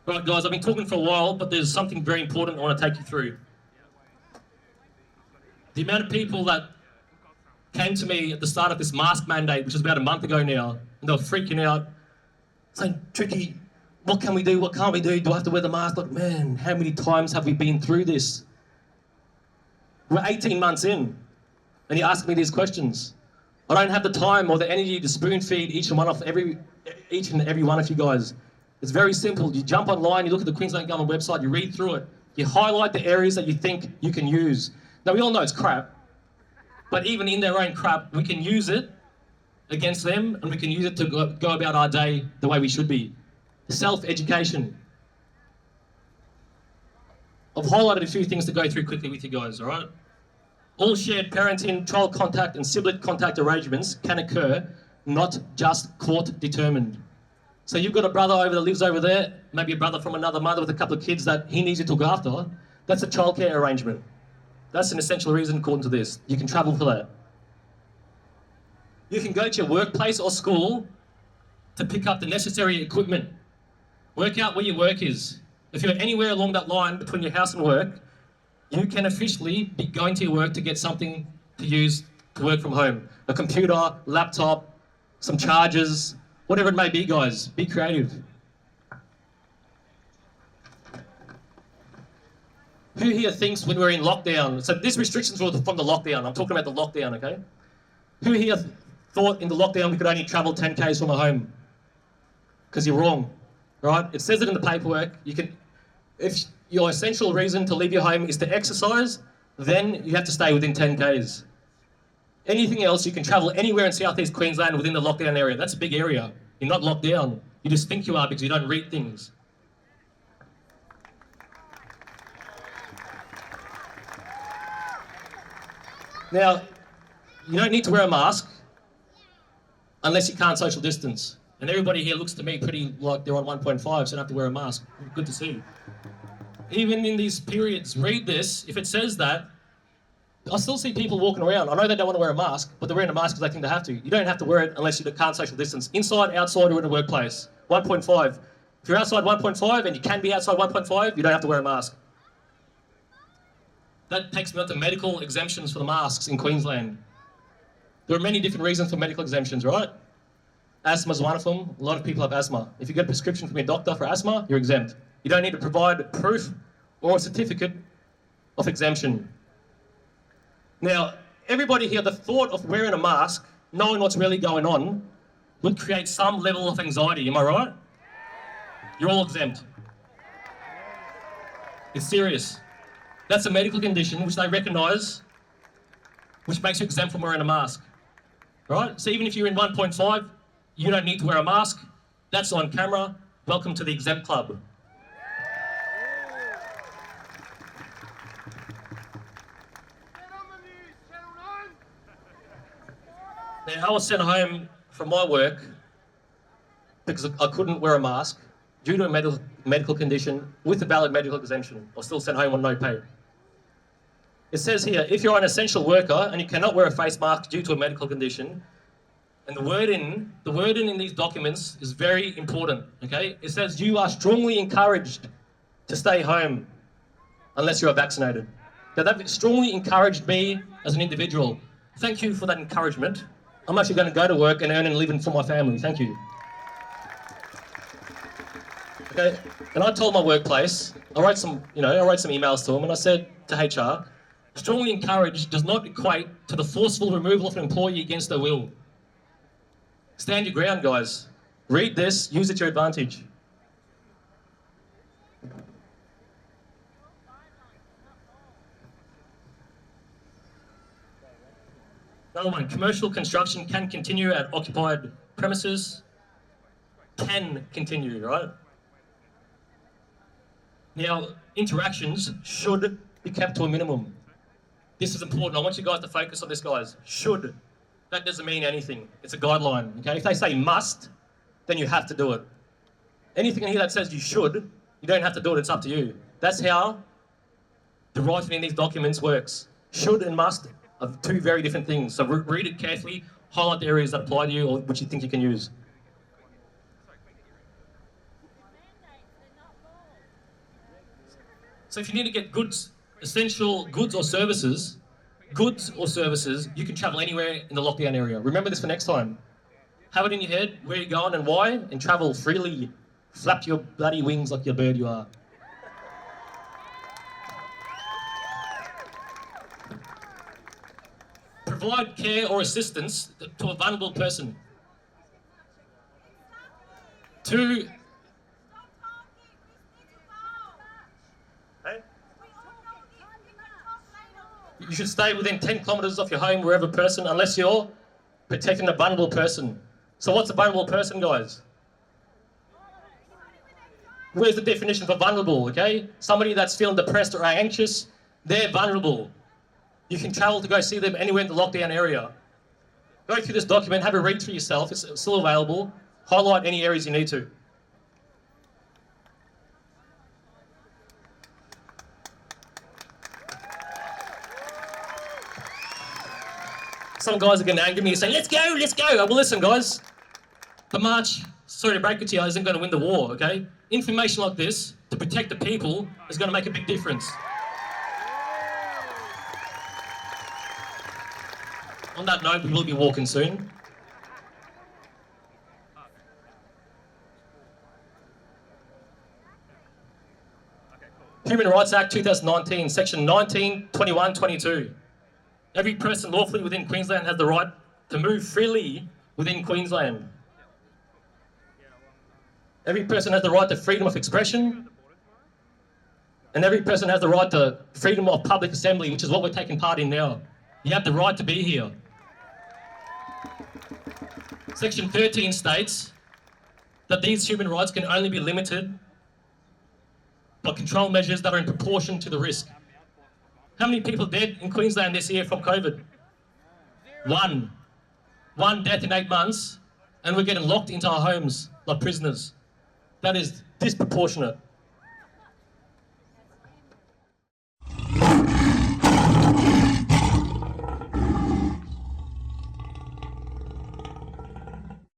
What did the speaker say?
Right, guys, I've been talking for a while, but there's something very important I want to take you through. The amount of people that came to me at the start of this mask mandate, which was about a month ago now, and they were freaking out, saying, Tricky, what can we do? What can't we do? Do I have to wear the mask? Like, man, how many times have we been through this? We're 18 months in, and you're asking me these questions. I don't have the time or the energy to spoon feed each and every one of you guys. It's very simple. You jump online, you look at the Queensland Government website, you read through it, you highlight the areas that you think you can use. Now, we all know it's crap, but even in their own crap, we can use it against them, and we can use it to go about our day the way we should be. Self-education. I've highlighted a few things to go through quickly with you guys, all right? All shared parenting, child contact, and sibling contact arrangements can occur, not just court-determined. So you've got a brother that lives over there, maybe a brother from another mother with a couple of kids that he needs you to look after. That's a childcare arrangement. That's an essential reason according to this. You can travel for that. You can go to your workplace or school to pick up the necessary equipment. Work out where your work is. If you're anywhere along that line between your house and work, you can officially be going to your work to get something to use to work from home. A computer, laptop, some chargers, whatever it may be, guys. Be creative. Who here thinks when we're in lockdown, so these restrictions were from the lockdown, I'm talking about the lockdown, okay? Who here thought in the lockdown we could only travel 10 k's from our home? Because you're wrong, right? It says it in the paperwork. You can, if your essential reason to leave your home is to exercise, then you have to stay within 10 k's. Anything else, you can travel anywhere in southeast Queensland within the lockdown area. That's a big area. You're not locked down. You just think you are because you don't read things. Now, you don't need to wear a mask unless you can't social distance. And everybody here looks to me pretty like they're on 1.5, so they don't have to wear a mask. Good to see. Even in these periods, read this. If it says that, I still see people walking around. I know they don't want to wear a mask, but they're wearing a mask because they think they have to. You don't have to wear it unless you can't social distance. Inside, outside, or in a workplace. 1.5. If you're outside 1.5 and you can be outside 1.5, you don't have to wear a mask. That takes me on to medical exemptions for the masks in Queensland. There are many different reasons for medical exemptions, right? Asthma is one of them. A lot of people have asthma. If you get a prescription from your doctor for asthma, you're exempt. You don't need to provide proof or a certificate of exemption. Now, everybody here, the thought of wearing a mask, knowing what's really going on, would create some level of anxiety, am I right? You're all exempt. It's serious. That's a medical condition which they recognise, which makes you exempt from wearing a mask. Right? So even if you're in 1.5, you don't need to wear a mask. That's on camera. Welcome to the exempt club. Now, I was sent home from my work because I couldn't wear a mask due to a medical condition with a valid medical exemption. I was still sent home on no pay. It says here, if you're an essential worker and you cannot wear a face mask due to a medical condition, and the wording in these documents is very important, okay? It says you are strongly encouraged to stay home unless you're vaccinated. Now that strongly encouraged me as an individual. Thank you for that encouragement. I'm actually going to go to work and earn and live for my family. Thank you. Okay, and I told my workplace, I wrote some emails to them, and I said to HR, strongly encouraged does not equate to the forceful removal of an employee against their will. Stand your ground, guys. Read this, use it to your advantage. Another one, commercial construction can continue at occupied premises. Can continue, right? Now, interactions should be kept to a minimum. This is important. I want you guys to focus on this, guys. Should. That doesn't mean anything. It's a guideline, okay? If they say must, then you have to do it. Anything in here that says you should, you don't have to do it. It's up to you. That's how the writing in these documents works. Should and must are two very different things. So read it carefully, highlight the areas that apply to you or which you think you can use. So if you need to get goods, essential goods or services, you can travel anywhere in the lockdown area. Remember this for next time. Have it in your head, where you're going and why, and travel freely. Flap your bloody wings like your bird you are. Provide care or assistance to a vulnerable person. 2, you should stay within 10 kilometres of your home, wherever person, unless you're protecting a vulnerable person. So what's a vulnerable person, guys? Where's the definition for vulnerable, okay? Somebody that's feeling depressed or anxious, they're vulnerable. You can travel to go see them anywhere in the lockdown area. Go through this document, have a read through yourself, it's still available. Highlight any areas you need to. Some guys are going to anger me saying, let's go, let's go. Well, listen, guys, the march, sorry to break it to you, isn't going to win the war, okay? Information like this, to protect the people, is going to make a big difference. On that note, we will be walking soon. Human Rights Act 2019, Section 19, 21, 22. Every person lawfully within Queensland has the right to move freely within Queensland. Every person has the right to freedom of expression. And every person has the right to freedom of public assembly, which is what we're taking part in now. You have the right to be here. Section 13 states that these human rights can only be limited by control measures that are in proportion to the risk. How many people dead in Queensland this year from COVID? One. One death in 8 months, and we're getting locked into our homes like prisoners. That is disproportionate.